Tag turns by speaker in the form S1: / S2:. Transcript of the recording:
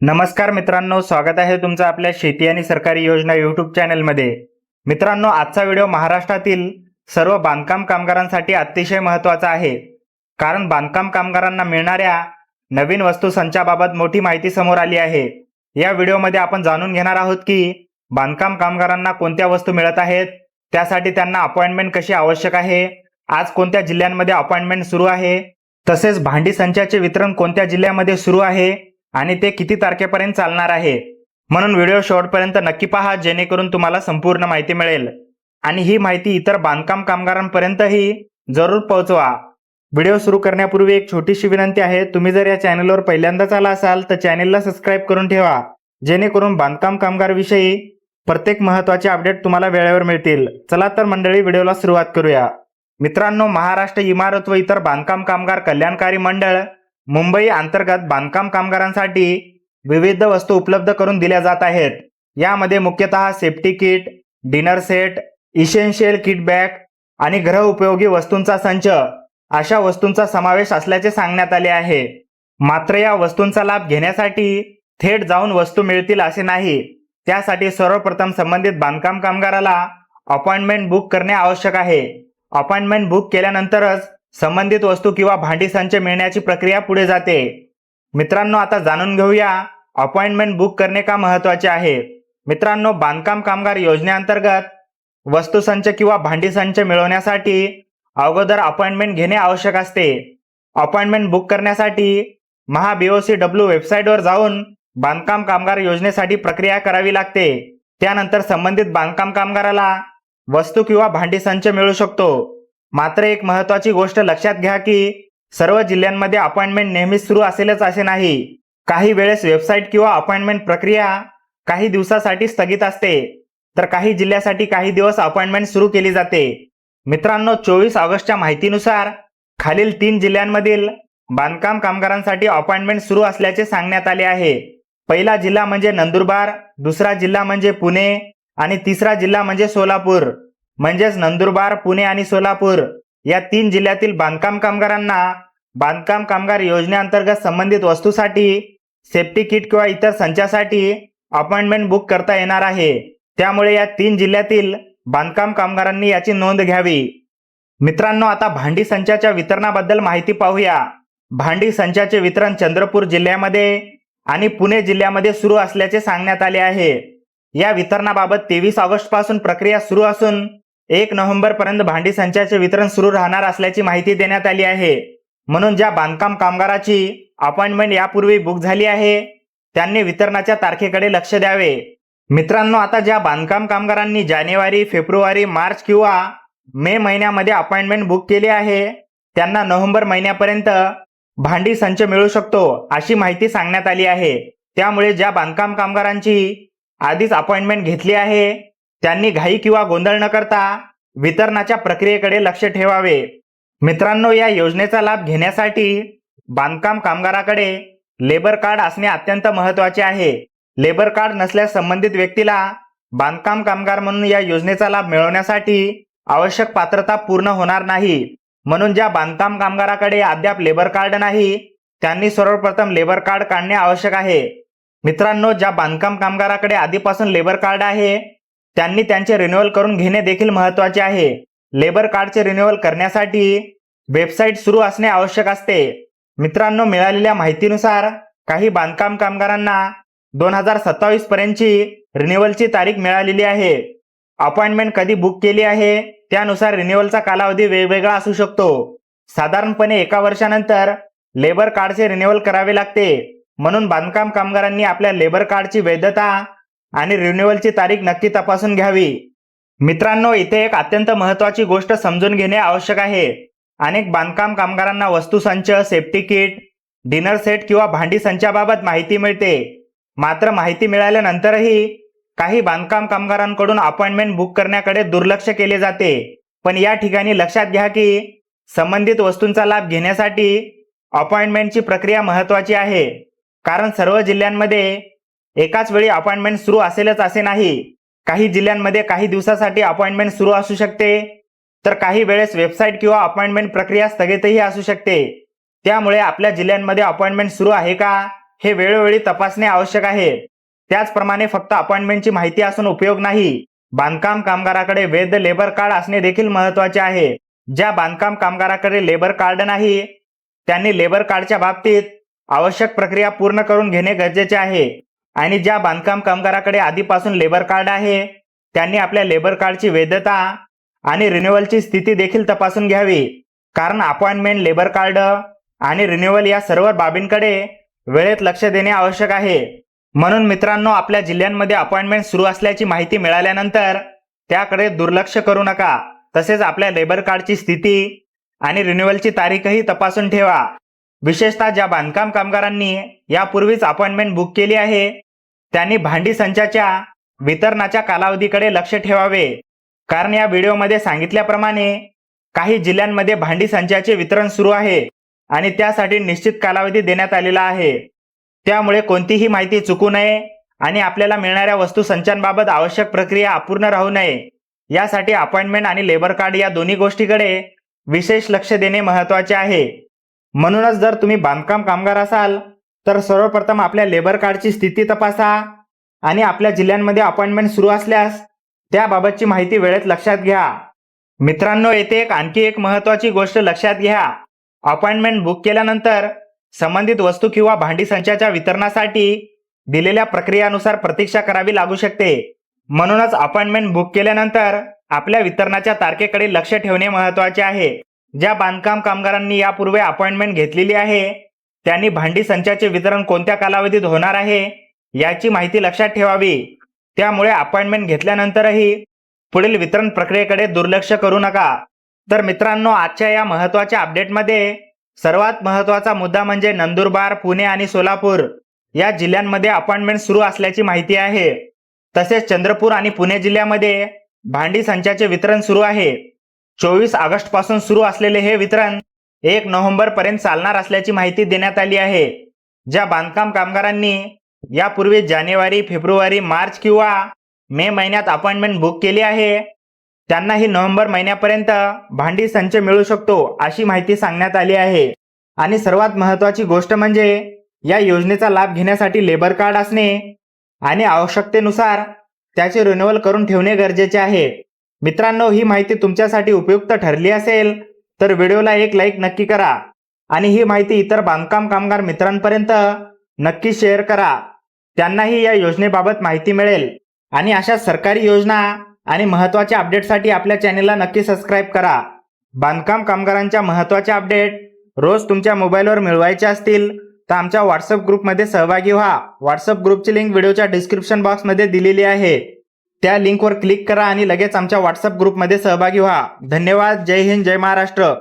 S1: नमस्कार मित्रांनो, स्वागत आहे तुमचं आपल्या शेती आणि सरकारी योजना यूट्यूब चॅनलमध्ये। मित्रांनो, आजचा व्हिडिओ महाराष्ट्रातील सर्व बांधकाम कामगारांसाठी अतिशय महत्त्वाचा आहे, कारण बांधकाम कामगारांना मिळणाऱ्या नवीन वस्तू संचाबाबत मोठी माहिती समोर आली आहे। या व्हिडिओमध्ये आपण जाणून घेणार आहोत की बांधकाम कामगारांना कोणत्या वस्तू मिळत आहेत, त्यासाठी त्यांना अपॉइंटमेंट कशी आवश्यक आहे, आज कोणत्या जिल्ह्यांमध्ये अपॉइंटमेंट सुरू आहे, तसेच भांडी संचाचे वितरण कोणत्या जिल्ह्यामध्ये सुरू आहे आणि ते किती तारखेपर्यंत चालणार आहे। म्हणून व्हिडिओ शेवटपर्यंत नक्की पहा, जेणेकरून तुम्हाला संपूर्ण माहिती मिळेल आणि ही माहिती इतर बांधकाम कामगारांपर्यंतही जरूर पोहोचवा। व्हिडिओ सुरू करण्यापूर्वी एक छोटीशी विनंती आहे, तुम्ही जर या चॅनलवर पहिल्यांदाच आला असाल तर चॅनलला सबस्क्राइब करून ठेवा, जेणेकरून बांधकाम कामगार विषयी प्रत्येक महत्त्वाचे अपडेट तुम्हाला वेळेवर मिळतील। चला तर मंडळी, व्हिडिओला सुरुवात करूया। मित्रांनो, महाराष्ट्र इमारत व इतर बांधकाम कामगार कल्याणकारी मंडळ मुंबई अंतर्गत बांधकाम कामगारांसाठी विविध वस्तू उपलब्ध करून दिल्या जात आहेत। यामध्ये मुख्यतः safety kit, dinner set, essential kit bag आणि गृह उपयोगी वस्तूंचा संच अशा वस्तूंचा समावेश असल्याचे सांगण्यात आले आहे। मात्र या वस्तूंचा लाभ घेण्यासाठी थेट जाऊन वस्तू मिळतील असे नाही, त्यासाठी सर्वप्रथम संबंधित बांधकाम कामगाराला अपॉइंटमेंट बुक करणे आवश्यक आहे। अपॉइंटमेंट बुक केल्यानंतरच संबंधित वस्तू किंवा भांडी संच मिळण्याची प्रक्रिया पुढे जाते। मित्रांनो, आता जाणून घेऊया अपॉइंटमेंट बुक करणे का महत्त्वाचे आहे। मित्रांनो, बांधकाम कामगार योजनेअंतर्गत वस्तू संच किंवा भांडी संच मिळवण्यासाठी अगोदर अपॉइंटमेंट घेणे आवश्यक असते। अपॉइंटमेंट बुक करण्यासाठी BOCW वेबसाईटवर जाऊन बांधकाम कामगार योजनेसाठी प्रक्रिया करावी लागते। त्यानंतर संबंधित बांधकाम कामगाराला वस्तू किंवा भांडी संच मिळू शकतो। मात्र एक महत्त्वाची गोष्ट लक्षात घ्या की सर्व जिल्ह्यांमध्ये अपॉइंटमेंट नेहमीच सुरू असेलच असे नाही। काही वेळेस वेबसाईट किंवा अपॉइंटमेंट प्रक्रिया काही दिवसासाठी स्थगित असते, तर काही जिल्ह्यासाठी काही दिवस अपॉइंटमेंट सुरू केली जाते। मित्रांनो, 24 ऑगस्टच्या माहितीनुसार खालील 3 जिल्ह्यांमधील बांधकाम कामगारांसाठी अपॉइंटमेंट सुरू असल्याचे सांगण्यात आले आहे। पहिला जिल्हा म्हणजे नंदुरबार, दुसरा जिल्हा म्हणजे पुणे आणि तिसरा जिल्हा म्हणजे सोलापूर। म्हणजेच नंदुरबार, पुणे आणि सोलापूर या 3 जिल्ह्यातील बांधकाम कामगारांना बांधकाम कामगार योजनेअंतर्गत संबंधित वस्तूसाठी, सेफ्टी किट किंवा इतर संचासाठी अपॉइंटमेंट बुक करता येणार आहे। त्यामुळे या 3 जिल्ह्यातील बांधकाम कामगारांनी याची नोंद घ्यावी। मित्रांनो, आता भांडी संचाच्या वितरणाबद्दल माहिती पाहूया। भांडी संचाचे वितरण चंद्रपूर जिल्ह्यामध्ये आणि पुणे जिल्ह्यामध्ये सुरू असल्याचे सांगण्यात आले आहे। या वितरणाबाबत 23 ऑगस्ट पासून प्रक्रिया सुरू असून 1 नोव्हेंबर पर्यंत भांडी संचाचे वितरण सुरू राहणार असल्याची माहिती देण्यात आली आहे। म्हणून ज्या बांधकाम कामगाराची अपॉइंटमेंट यापूर्वी बुक झाली आहे त्यांनी वितरणाच्या तारखेकडे लक्ष द्यावे। मित्रांनो, आता ज्या बांधकाम कामगारांनी जानेवारी, फेब्रुवारी, मार्च किंवा मे महिन्यामध्ये अपॉइंटमेंट बुक केली आहे त्यांना नोव्हेंबर महिन्यापर्यंत भांडी संच मिळू शकतो अशी माहिती सांगण्यात आली आहे। त्यामुळे ज्या बांधकाम कामगारांची आधीच अपॉइंटमेंट घेतली आहे त्यांनी घाई किंवा गोंधळ न करता वितरणाच्या प्रक्रियेकडे लक्ष ठेवावे। मित्रांनो, या योजनेचा लाभ घेण्यासाठी बांधकाम कामगाराकडे लेबर कार्ड असणे अत्यंत महत्त्वाचे आहे। लेबर कार्ड नसल्यास संबंधित व्यक्तीला बांधकाम कामगार म्हणून या योजनेचा लाभ मिळवण्यासाठी आवश्यक पात्रता पूर्ण होणार नाही। म्हणून ज्या बांधकाम कामगाराकडे अद्याप लेबर कार्ड नाही त्यांनी सर्वप्रथम लेबर कार्ड काढणे आवश्यक आहे। मित्रांनो, ज्या बांधकाम कामगाराकडे आधीपासून लेबर कार्ड आहे त्यांनी त्यांचे रिन्युअल करून घेणे देखील महत्त्वाचे आहे। लेबर कार्डचे रिन्युअल करण्यासाठी वेबसाईट सुरू असणे आवश्यक असते। मित्रांनो, मिळालेल्या माहितीनुसार काही बांधकाम कामगारांना 2027 पर्यंतची रिन्युअलची तारीख मिळालेली आहे। अपॉइंटमेंट कधी बुक केली आहे त्यानुसार रिन्युअलचा कालावधी वेगवेगळा असू शकतो। साधारणपणे 1 वर्षानंतर लेबर कार्डचे रिन्युअल करावे लागते। म्हणून बांधकाम कामगारांनी आपल्या लेबर कार्डची वैधता आणि रिन्युअलची तारीख नक्की तपासून घ्यावी। मित्रांनो, इथे एक अत्यंत महत्त्वाची गोष्ट समजून घेणे आवश्यक आहे। अनेक बांधकाम कामगारांना वस्तू संच, सेफ्टी किट, डिनर सेट किंवा भांडी संचाबाबत माहिती मिळते। मात्र माहिती मिळाल्यानंतरही काही बांधकाम कामगारांकडून अपॉइंटमेंट बुक करण्याकडे दुर्लक्ष केले जाते। पण या ठिकाणी लक्षात घ्या की संबंधित वस्तूंचा लाभ घेण्यासाठी अपॉइंटमेंटची प्रक्रिया महत्त्वाची आहे, कारण सर्व जिल्ह्यांमध्ये एकाच वेळी अपॉइंटमेंट सुरू असेलच असे नाही। काही जिल्ह्यांमध्ये काही दिवसासाठी अपॉइंटमेंट सुरू असू शकते, तर काही वेळेस वेबसाईट किंवा अपॉइंटमेंट प्रक्रिया स्थगितही असू शकते। त्यामुळे आपल्या जिल्ह्यांमध्ये अपॉइंटमेंट सुरू आहे का हे वेळोवेळी तपासणे आवश्यक आहे. त्याचप्रमाणे फक्त अपॉइंटमेंटची माहिती असून उपयोग नाही. बांधकाम कामगाराकडे वैध लेबर कार्ड असणे देखील महत्त्वाचे आहे. ज्या बांधकाम कामगाराकडे लेबर कार्ड नाही त्यांनी लेबर कार्डच्या बाबतीत आवश्यक प्रक्रिया पूर्ण करून घेणे गरजेचे आहे. आणि ज्या बांधकाम कामगाराकडे आधीपासून लेबर कार्ड आहे त्यांनी आपल्या लेबर कार्डची वैधता आणि रिन्युअलची स्थिती देखील तपासून घ्यावी. कारण अपॉइंटमेंट, लेबर कार्ड आणि रिन्युअल या सर्व बाबींकडे वेळेत लक्ष देणे आवश्यक आहे. म्हणून मित्रांनो, आपल्या जिल्ह्यांमध्ये अपॉइंटमेंट सुरू असल्याची माहिती मिळाल्यानंतर त्याकडे दुर्लक्ष करू नका. तसेच आपल्या लेबर कार्डची स्थिती आणि रिन्युअलची तारीखही तपासून ठेवा. विशेषतः ज्या बांधकाम कामगारांनी यापूर्वीच अपॉइंटमेंट बुक केली आहे त्यांनी भांडी संचाच्या वितरणाच्या कालावधीकडे लक्ष ठेवावे. कारण या व्हिडिओमध्ये सांगितल्याप्रमाणे काही जिल्ह्यांमध्ये भांडी संचाचे वितरण सुरू आहे आणि त्यासाठी निश्चित कालावधी देण्यात आलेला आहे. त्यामुळे कोणतीही माहिती चुकू नये आणि आपल्याला मिळणाऱ्या वस्तू संचांबाबत आवश्यक प्रक्रिया अपूर्ण राहू नये यासाठी अपॉइंटमेंट आणि लेबर कार्ड या दोन्ही गोष्टीकडे विशेष लक्ष देणे महत्त्वाचे आहे. म्हणूनच जर तुम्ही बांधकाम कामगार असाल तर सर्वप्रथम आपल्या लेबर कार्डची स्थिती तपासा आणि आपल्या जिल्ह्यांमध्ये अपॉइंटमेंट सुरू असल्यास त्याबाबतची माहिती वेळेत लक्षात घ्या. मित्रांनो, येथे आणखी एक महत्त्वाची गोष्ट लक्षात घ्या. अपॉइंटमेंट बुक केल्यानंतर संबंधित वस्तू किंवा भांडी संचाच्या वितरणासाठी दिलेल्या प्रक्रियानुसार प्रतीक्षा करावी लागू शकते. म्हणूनच अपॉइंटमेंट बुक केल्यानंतर आपल्या वितरणाच्या तारखेकडे लक्ष ठेवणे महत्त्वाचे आहे. ज्या बांधकाम कामगारांनी यापूर्वी अपॉइंटमेंट घेतलेली आहे त्यांनी भांडी संचाचे वितरण कोणत्या कालावधीत होणार आहे याची माहिती लक्षात ठेवावी. त्यामुळे अपॉइंटमेंट घेतल्यानंतरही पुढील वितरण प्रक्रियेकडे दुर्लक्ष करू नका. तर मित्रांनो, आजच्या या महत्त्वाच्या अपडेटमध्ये सर्वात महत्त्वाचा मुद्दा म्हणजे नंदुरबार, पुणे आणि सोलापूर या जिल्ह्यांमध्ये अपॉइंटमेंट सुरू असल्याची माहिती आहे. तसेच चंद्रपूर आणि पुणे जिल्ह्यामध्ये भांडी संचाचे वितरण सुरू आहे. 24 ऑगस्ट पासून सुरू असलेले हे वितरण 1 नोव्हेंबर पर्यंत चालणार असल्याची माहिती देण्यात आली आहे. ज्या बांधकाम कामगारांनी यापूर्वी जानेवारी, फेब्रुवारी, मार्च किंवा मे महिन्यात अपॉइंटमेंट बुक केली आहे त्यांनाही नोव्हेंबर महिन्यापर्यंत भांडी संच मिळू शकतो अशी माहिती सांगण्यात आली आहे. आणि सर्वात महत्त्वाची गोष्ट म्हणजे या योजनेचा लाभ घेण्यासाठी लेबर कार्ड असणे आणि आवश्यकतेनुसार त्याचे रिन्युअल करून ठेवणे गरजेचे आहे. मित्रांनो, ही माहिती तुमच्यासाठी उपयुक्त ठरली असेल तर व्हिडिओला एक लाईक नक्की करा आणि ही माहिती इतर बांधकाम कामगार मित्रांपर्यंत नक्की शेअर करा. त्यांनाही या योजनेबाबत माहिती मिळेल. आणि अशा सरकारी योजना आणि महत्त्वाच्या अपडेटसाठी आपल्या चॅनेलला नक्की सबस्क्राईब करा. बांधकाम कामगारांच्या महत्त्वाच्या अपडेट रोज तुमच्या मोबाईलवर मिळवायचे असतील तर आमच्या व्हॉट्सअप ग्रुपमध्ये सहभागी व्हा. व्हॉट्सअप ग्रुपची लिंक व्हिडिओच्या डिस्क्रिप्शन बॉक्समध्ये दिलेली आहे. त्या लिंकवर क्लिक करा आणि लगेच आमच्या व्हॉट्सअप ग्रुपमध्ये सहभागी व्हा. धन्यवाद. जय हिंद, जय महाराष्ट्र.